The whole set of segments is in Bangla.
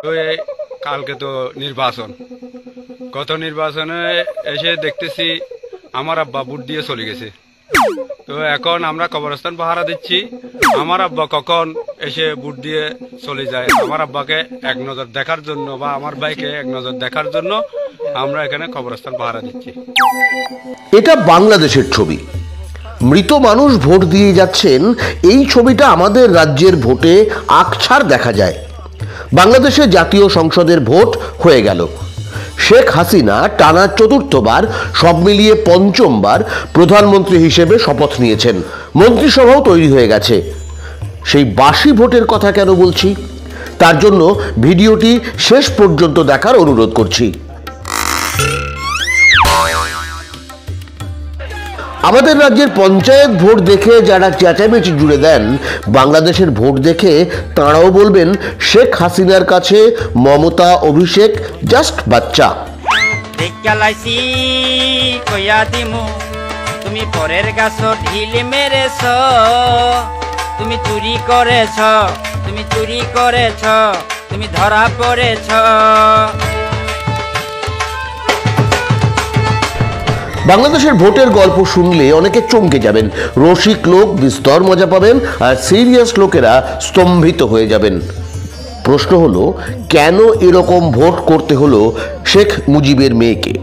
তো কালকে তো নির্বাচন, গত নির্বাচনে এসে দেখতেছি আমার আব্বা ভোট দিয়ে চলে গেছে। তো এখন আমরা কবরস্থান পাহারা দিচ্ছি, আমার আব্বা কখন এসে ভোট দিয়ে চলে যায়। আমার আব্বাকে এক নজর দেখার জন্য বা আমার ভাইকে এক নজর দেখার জন্য আমরা এখানে কবরস্থান পাহারা দিচ্ছি। এটা বাংলাদেশের ছবি, মৃত মানুষ ভোট দিয়ে যাচ্ছেন। এই ছবিটা আমাদের রাজ্যের ভোটে আকছার দেখা যায়। বাংলাদেশে জাতীয় সংসদের ভোট হয়ে গেল। শেখ হাসিনা টানা চতুর্থবার, সব মিলিয়ে পঞ্চমবার প্রধানমন্ত্রী হিসেবে শপথ নিয়েছেন। মন্ত্রিসভাও তৈরি হয়ে গেছে। সেই বাসি ভোটের কথা কেন বলছি, তার জন্য ভিডিওটি শেষ পর্যন্ত দেখার অনুরোধ করছি। আমাদের রাজ্যের পঞ্চায়েত ভোট দেখে যারা চেঁচামেচি জুড়ে দেন, বাংলাদেশের ভোট দেখে তাঁরাও বলবেন শেখ হাসিনার কাছে মমতা অভিষেক জাস্ট বাচ্চা। তুমি পরের গাছ ঢিল মেরেছ, তুমি চুরি করেছ, তুমি চুরি করেছ, তুমি ধরা পড়েছ। বাংলাদেশের ভোটের গল্প শুনলে অনেকে চমকে যাবেন, রসিক লোক বিস্তর মজা পাবেন, আর সিরিয়াস লোকেরা স্তম্ভিত হয়ে যাবেন। প্রশ্ন হলো, কেন এরকম ভোট করতে হলো শেখ মুজিবের মেয়েকে?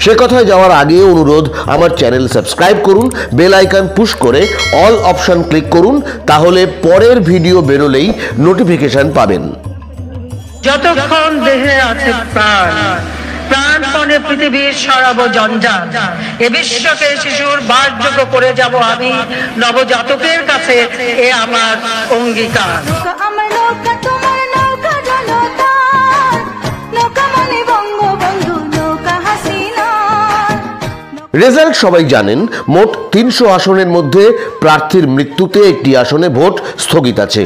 সে কথায় যাওয়ার আগে অনুরোধ, আমার চ্যানেল সাবস্ক্রাইব করুন, বেল আইকন পুশ করে অল অপশন ক্লিক করুন, তাহলে পরের ভিডিও বেরোলেই নোটিফিকেশন পাবেন। যতক্ষণ দেহে আছে প্রাণ, প্রাণপণে পৃথিবীর সরাবো জঞ্জাল। এ বিশ্বকে শিশুর বাসযোগ্য করে যাব আমি নবজাতকের কাছে, এ আমার অঙ্গীকার। রেজাল্ট সবাই জানেন। মোট 300 আসনের মধ্যে প্রার্থীর মৃত্যুতে একটি আসনে ভোট স্থগিত আছে।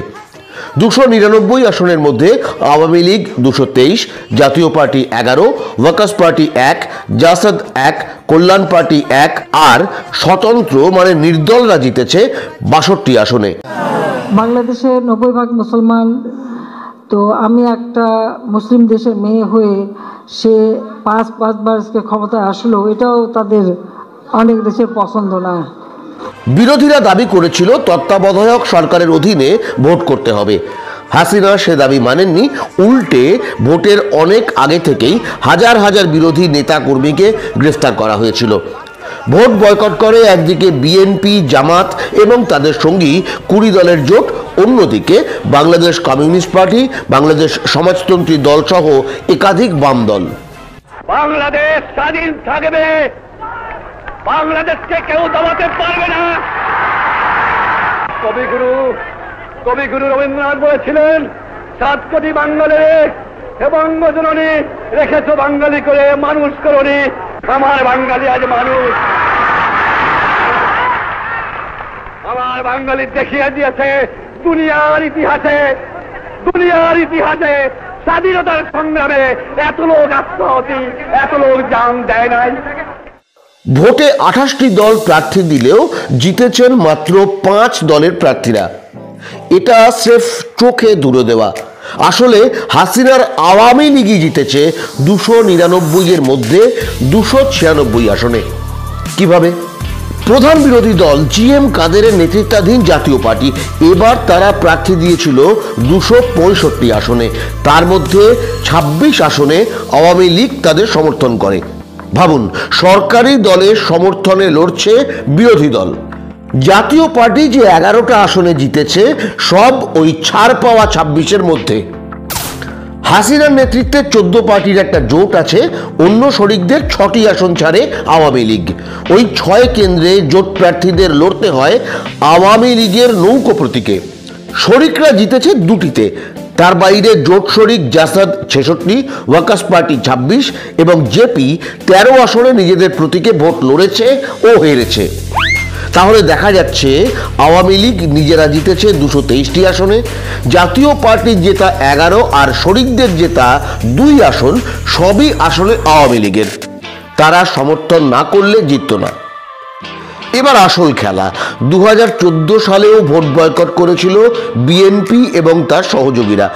299 আসনের মধ্যে আওয়ামী লীগ 223, জাতীয় পার্টি 11, ওয়াকার্স পার্টি 1, জাসাদ 1, কল্যাণ পার্টি 1 আর স্বতন্ত্র মানে নির্দলরা জিতেছে 62 আসনে। বাংলাদেশে 90% মুসলমান, তো আমি একটা মুসলিম দেশের মেয়ে হয়ে সে পাঁচবার ক্ষমতায় আসলো, এটাও তাদের অনেক দেশের পছন্দ না। বিরোধীরা দাবি করেছিল তত্ত্বাবধায়ক সরকারের অধীনে ভোট করতে হবে। হাসিনা সে দাবি মানেননি, উল্টে ভোটের অনেক আগে থেকেই হাজার হাজার বিরোধী নেতা কর্মীকে গ্রেফতার করা হয়েছিল। ভোট বয়কট করে একদিকে বিএনপি, জামাত এবং তাদের সঙ্গী 20 দলের জোট, অন্যদিকে বাংলাদেশ কমিউনিস্ট পার্টি, বাংলাদেশ সমাজতন্ত্রী দল সহ একাধিক বাম দল। বাংলাদেশ স্বাধীন থাকবে, বাংলাদেশকে কেউ দমাতে পারবে না। কবিগুরু রবীন্দ্রনাথ বলেছিলেন, 7 কোটি বাঙালি এবং জননী রেখেছ বাঙালি করে মানুষ করনি। আমার বাঙালি আজ মানুষ, আমার বাঙালি দেখিয়ে দিয়েছে দুনিয়ার ইতিহাসে স্বাধীনতার সংগ্রামে এত লোক আত্মাহুতি, এত লোক জান দেয় নাই। ভোটে 28টি দল প্রার্থী দিলেও জিতেছেন মাত্র 5 দলের প্রার্থীরা। এটা স্রেফ চোখে ধুলো দেওয়া। আসলে হাসিনার আওয়ামী লীগই জিতেছে 299 এর মধ্যে 296 আসনে। কিভাবে? প্রধান বিরোধী দল জিএম কাদেরের নেতৃত্বাধীন জাতীয় পার্টি এবার তারা প্রার্থী দিয়েছিল 265 আসনে। তার মধ্যে 26 আসনে আওয়ামী লীগ তাদের সমর্থন করে। ভাবুন, সরকারি দলের সমর্থনে লড়ছে বিরোধী দল। জাতীয় পার্টি যে 11টা আসনে জিতেছে, সব ওই ছাড় পাওয়া 26-এর মধ্যে। হাসিনার নেতৃত্বে 14 পার্টির একটা জোট আছে, অন্য শরিকদের 6টি আসন ছাড়ে আওয়ামী লীগ। ওই 6 কেন্দ্রে জোট প্রার্থীদের লড়তে হয় আওয়ামী লীগের নৌকো প্রতীকে। শরিকরা জিতেছে 2টিতে। তার বাইরে জোট শরিক জাসাদ 66, ওয়াকার্স পার্টি 26 এবং জেপি 13 আসনে নিজেদের প্রতীকে ভোট লড়েছে ও হেরেছে। তাহলে দেখা যাচ্ছে আওয়ামী লীগ নিজেরা জিতেছে 223টি আসনে, জাতীয় পার্টির জেতা 11 আর শরিকদের জেতা 2 আসন, সবই আসলে আওয়ামী লীগের। তারা সমর্থন না করলে জিতত না। এবার আসল খেলা। 2014 সালেও ভোট বয়কট করেছিল বিএনপি এবং তার সহযোগীরা।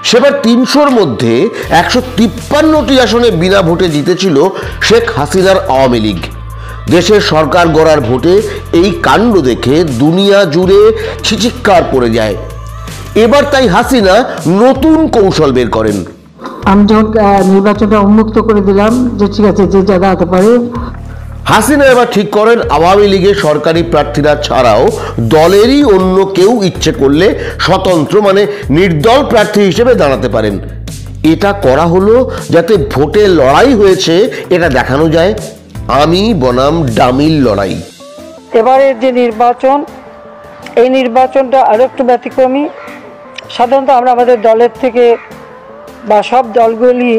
সেবার 300-র মধ্যে 153টি আসনে বিনা ভোটে জিতেছিল শেখ হাসিনার আওয়ামী লীগ। দেশের সরকার গড়ার ভোটে এই কাণ্ড দেখে দুনিয়া জুড়ে ছিচিৎকার পড়ে যায়। এবার তাই হাসিনা নতুন কৌশল বের করেন। আমি যখন নির্বাচনটা উন্মুক্ত করে দিলাম যে ঠিক আছে যে যা দাঁড়াতে পারে, হাসিনা এবার ঠিক করেন আওয়ামী লীগের সরকারি প্রার্থীরা ছাড়াও দলেরই অন্য কেউ ইচ্ছে করলে স্বতন্ত্র মানে নির্দল প্রার্থী হিসেবে দাঁড়াতে পারেন। এটা করা হলো যাতে ভোটে লড়াই হয়েছে এটা দেখানো যায়, আমি বনাম ডামির লড়াই। এবারের যে নির্বাচন, এই নির্বাচনটা আরো একটু ব্যতিক্রমী। সাধারণত আমরা আমাদের দলের থেকে বা সব দলগুলি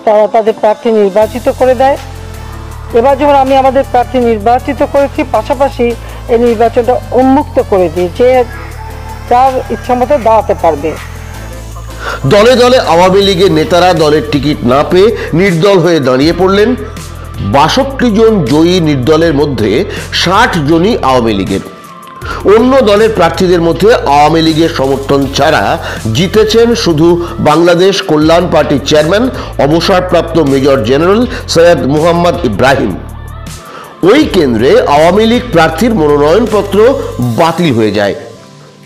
তারা তাদের প্রার্থী নির্বাচিত করে দেয়। এবার যেমন আমি আমাদের প্রার্থী নির্বাচিত করেছি, পাশাপাশি এই নির্বাচনটা উন্মুক্ত করে দিই, যে যার ইচ্ছা মতো দাঁড়াতে পারবে। দলে দলে আওয়ামী লীগের নেতারা দলের টিকিট না পেয়ে নির্দল হয়ে দাঁড়িয়ে পড়লেন। 62 জন জয়ী নির্দলের মধ্যে 60 জনই আওয়ামী লীগের। অন্য দলের প্রার্থীদের মধ্যে আওয়ামী লীগের সমর্থন ছাড়া জিতেছেন শুধু বাংলাদেশ কল্যাণ পার্টির চেয়ারম্যান অবসরপ্রাপ্ত মেজর জেনারেল সৈয়দ মুহাম্মদ ইব্রাহিম। ওই কেন্দ্রে আওয়ামী লীগ প্রার্থীর মনোনয়নপত্র বাতিল হয়ে যায়।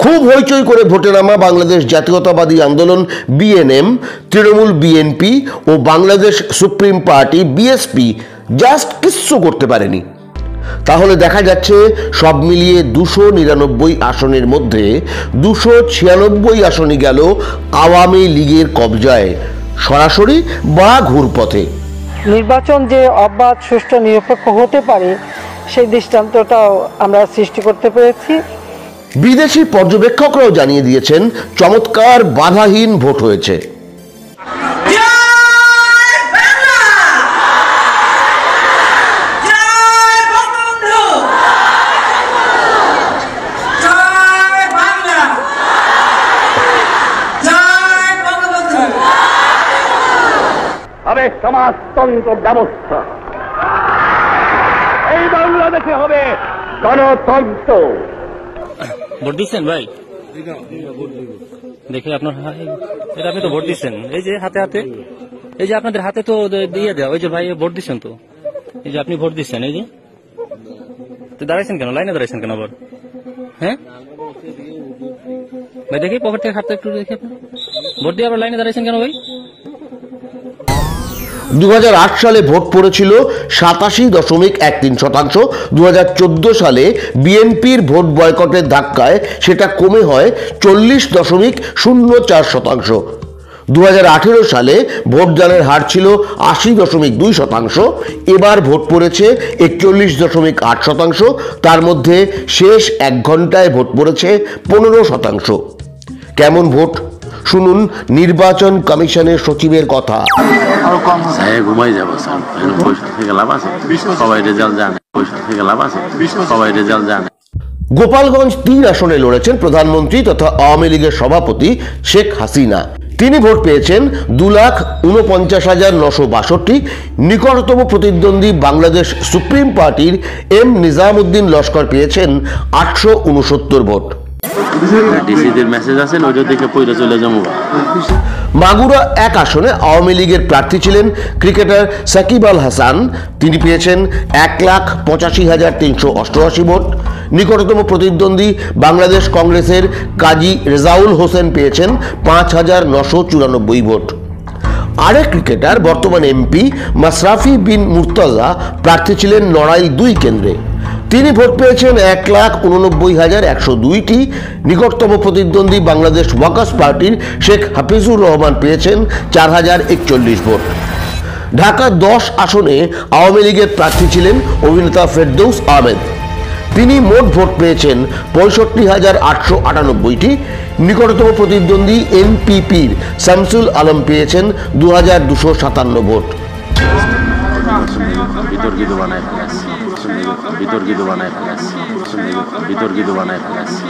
খুব হইচই করে ভোটে নামা বাংলাদেশ জাতীয়তাবাদী আন্দোলন বিএনএম, তৃণমূল বিএনপি ও Bangladesh supreme party BSP just কিচ্ছু করতে পারেনি। তাহলে দেখা যাচ্ছে সব মিলিয়ে 299 আসনের মধ্যে 296 আসনই গেল আওয়ামী লীগের কবজায়, সরাসরি বা ঘুরপথে। নির্বাচন যে অবাধ, সুষ্ঠু, নিরপেক্ষ হতে পারে সেই দৃষ্টান্তটাও আমরা সৃষ্টি করতে পেরেছি। বিদেশি পর্যবেক্ষকরাও জানিয়ে দিয়েছেন চমৎকার বাধাহীন ভোট হয়েছে। হবে সমাজতন্ত্র ব্যবস্থা, এই বাংলাদেশে হবে গণতন্ত্র। ভোট দিচ্ছেন ভাই? দেখি আপনার এটা আপনি তো ভোট দিচ্ছেন, এই যে হাতে হাতে, এই যে আপনাদের হাতে তো দিয়ে দেওয়া, ওই যে ভাই ভোট দিচ্ছেন তো, এই যে আপনি ভোট দিচ্ছেন, এই যে তো দাঁড়াইছেন কেন, লাইনে দাঁড়াইছেন কেন আবার? হ্যাঁ ভাই, দেখি পকেট থেকে হাতটা একটু দেখি, আপনি ভোট দিয়ে আবার লাইনে দাঁড়াইছেন কেন ভাই? 2008 সালে ভোট পড়েছিল 87.13%। 2014 সালে বিএনপির ভোট বয়কটের ধাক্কায় সেটা কমে হয় 40.04%। 2018 সালে ভোটদানের হার ছিল 80.2%। এবার ভোট পড়েছে 41.8%। তার মধ্যে শেষ 1 ঘন্টায় ভোট পড়েছে 15%। কেমন ভোট শুনুন নির্বাচন কমিশনের সচিবের কথা। ঘুমাই যাবো স্যার, পয়সা থেকে লাভ আছে, সবাই রেজাল্ট জানে, পয়সা থেকে লাভ আছে, সবাই রেজাল্ট জানে। গোপালগঞ্জ 3 আসনে লড়েছেন প্রধানমন্ত্রী তথা আওয়ামী লীগের সভাপতি শেখ হাসিনা। তিনি ভোট পেয়েছেন 2,49,962। নিকটতম প্রতিদ্বন্দ্বী বাংলাদেশ সুপ্রিম পার্টির এম নিজামুদ্দিন লস্কর পেয়েছেন 869 ভোট। ডিসিদের মেসেজ আছে, ওইটা দেখে পয়সা চলে যাবো। মাগুরা 1 আসনে আওয়ামী লীগের প্রার্থী ছিলেন ক্রিকেটার সাকিব আল হাসান। তিনি পেয়েছেন 1,85,388 ভোট। নিকটতম প্রতিদ্বন্দ্বী বাংলাদেশ কংগ্রেসের কাজী রেজাউল হোসেন পেয়েছেন 5,994 ভোট। আরেক ক্রিকেটার বর্তমান এমপি মাশরাফি বিন মুর্তজা প্রার্থী ছিলেন নড়াইল 2 কেন্দ্রে। তিনি ভোট পেয়েছেন 1,89,102টি। নিকটতম প্রতিদ্বন্দ্বী বাংলাদেশ ওয়ার্কার্স পার্টির শেখ হাফিজুর রহমান পেয়েছেন 4,041 ভোট। ঢাকা 10 আসনে আওয়ামী লীগের প্রার্থী ছিলেন অভিনেতা ফেরদৌস আহমেদ। তিনি মোট ভোট পেয়েছেন 65,898টি। নিকটতম প্রতিদ্বন্দ্বী এনপিপির শামসুল আলম পেয়েছেন 2,257 ভোট। বিতর্কিত বানায় ফেলেছে, বিতর্কিত বানায় ফেলেছে, বিতর্কিত বানায় ফেলেছে।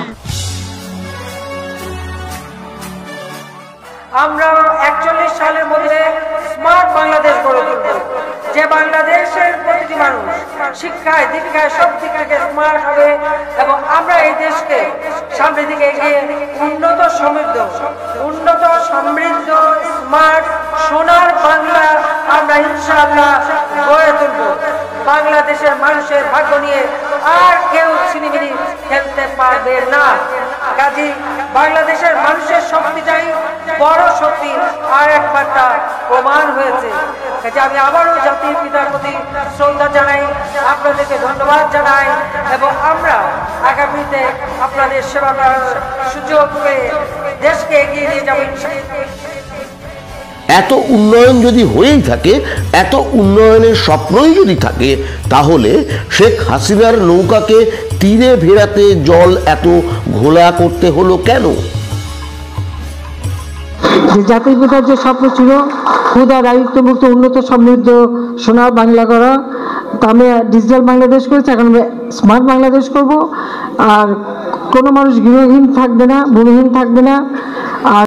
আমরা 41 সালের মধ্যে স্মার্ট বাংলাদেশ গড়ে তুলব। যে বাংলাদেশের প্রতিটি মানুষ শিক্ষায় দীক্ষায় সব দিক থেকে স্মার্ট হবে এবং আমরা এই দেশকে সামনের দিকে এগিয়ে উন্নত সমৃদ্ধ স্মার্ট সোনার বাংলা আমরা ইনশাআল্লাহ গড়ে তুলব। বাংলাদেশের মানুষের ভাগ্য নিয়ে আর কেউ ছিনিমিনি খেলতে পারবে না। কাজী বাংলাদেশের মানুষের শক্তিটাই বড় শক্তি আর একমাত্র প্রমাণ হয়েছে। কাজে আমি আবারও জাতির পিতার প্রতি শ্রদ্ধা জানাই, আপনাদেরকে ধন্যবাদ জানাই এবং আমরা আগামীতে আপনাদের সেবা করার সুযোগ পেয়ে দেশকে এগিয়ে নিয়ে যাবো। এত উন্নয়ন যদি হয়েই থাকে, এত উন্নয়নের স্বপ্নই যদি থাকে, তাহলে শেখ হাসিনার নৌকাকে তীরে ভেড়াতে জল এত ঘোলা করতে হলো কেন? যে জাতির পিতার যে স্বপ্ন ছিল ক্ষুধা দারিদ্র্যমুক্ত উন্নত সমৃদ্ধ সোনার বাংলা করা, তা আমি ডিজিটাল বাংলাদেশ করেছি, এখন আমি স্মার্ট বাংলাদেশ করব। আর কোনো মানুষ গৃহহীন থাকবে না, ভূমিহীন থাকবে না। আর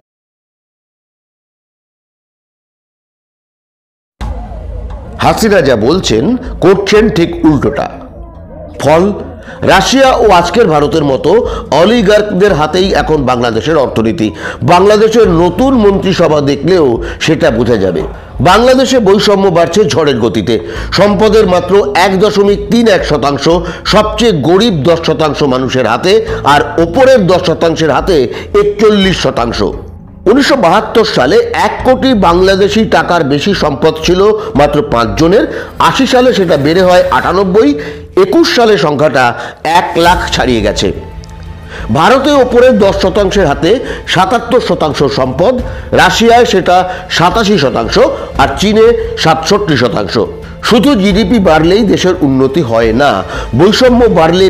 হাসিনা যা বলছেন করছেন ঠিক উল্টোটা। ফল, রাশিয়া ও আজকের ভারতের মতো অলিগার্কদের হাতেই এখন বাংলাদেশের অর্থনীতি। বাংলাদেশের নতুন মন্ত্রিসভা দেখলেও সেটা বোঝা যাবে। বাংলাদেশে বৈষম্য বাড়ছে ঝড়ের গতিতে। সম্পদের মাত্র 1.31% সবচেয়ে গরিব 10% মানুষের হাতে, আর ওপরের 10%-এর হাতে 41%। 1972 সালে 1 কোটি বাংলাদেশি টাকার বেশি সম্পদ ছিল মাত্র 5 জনের। 80 সালে সেটা বেড়ে হয় 98। 21 সালে সংখ্যাটা 1 লাখ ছাড়িয়ে গেছে। ভারতে ওপরের 10%-এর হাতে 77% সম্পদ, রাশিয়ায় সেটা 87% আর চীনে 67%। শুধু জিডিপি বাড়লেই দেশের উন্নতি হয় না, বৈষম্য বাড়লে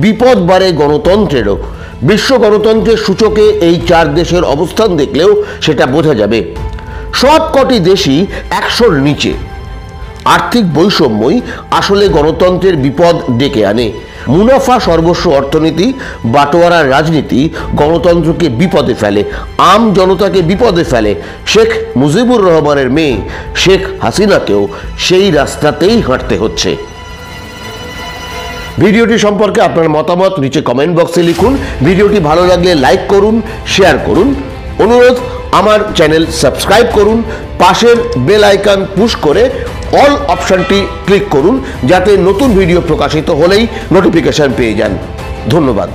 বিপদ বাড়ে গণতন্ত্রেরও। বিশ্ব গণতন্ত্রের সূচকে এই 4 দেশের অবস্থান দেখলেও সেটা বোঝা যাবে। সব কটি দেশই 100-র নিচে। আর্থিক বৈষম্যই আসলে গণতন্ত্রের বিপদ ডেকে আনে। মুনাফা সর্বস্ব অর্থনীতি, বাটোয়ারার রাজনীতি গণতন্ত্রকে বিপদে ফেলে, আম জনতাকে বিপদে ফেলে। শেখ মুজিবুর রহমানের মেয়ে শেখ হাসিনাকেও সেই রাস্তাতেই হাঁটতে হচ্ছে। ভিডিওটি সম্পর্কে আপনার মতামত নিচে কমেন্ট বক্সে লিখুন। ভিডিওটি ভালো লাগলে লাইক করুন, শেয়ার করুন। অনুরোধ, আমার চ্যানেল সাবস্ক্রাইব করুন, পাশের বেল আইকন পুশ করে অল অপশনটি ক্লিক করুন, যাতে নতুন ভিডিও প্রকাশিত হলেই নোটিফিকেশন পেয়ে যান। ধন্যবাদ।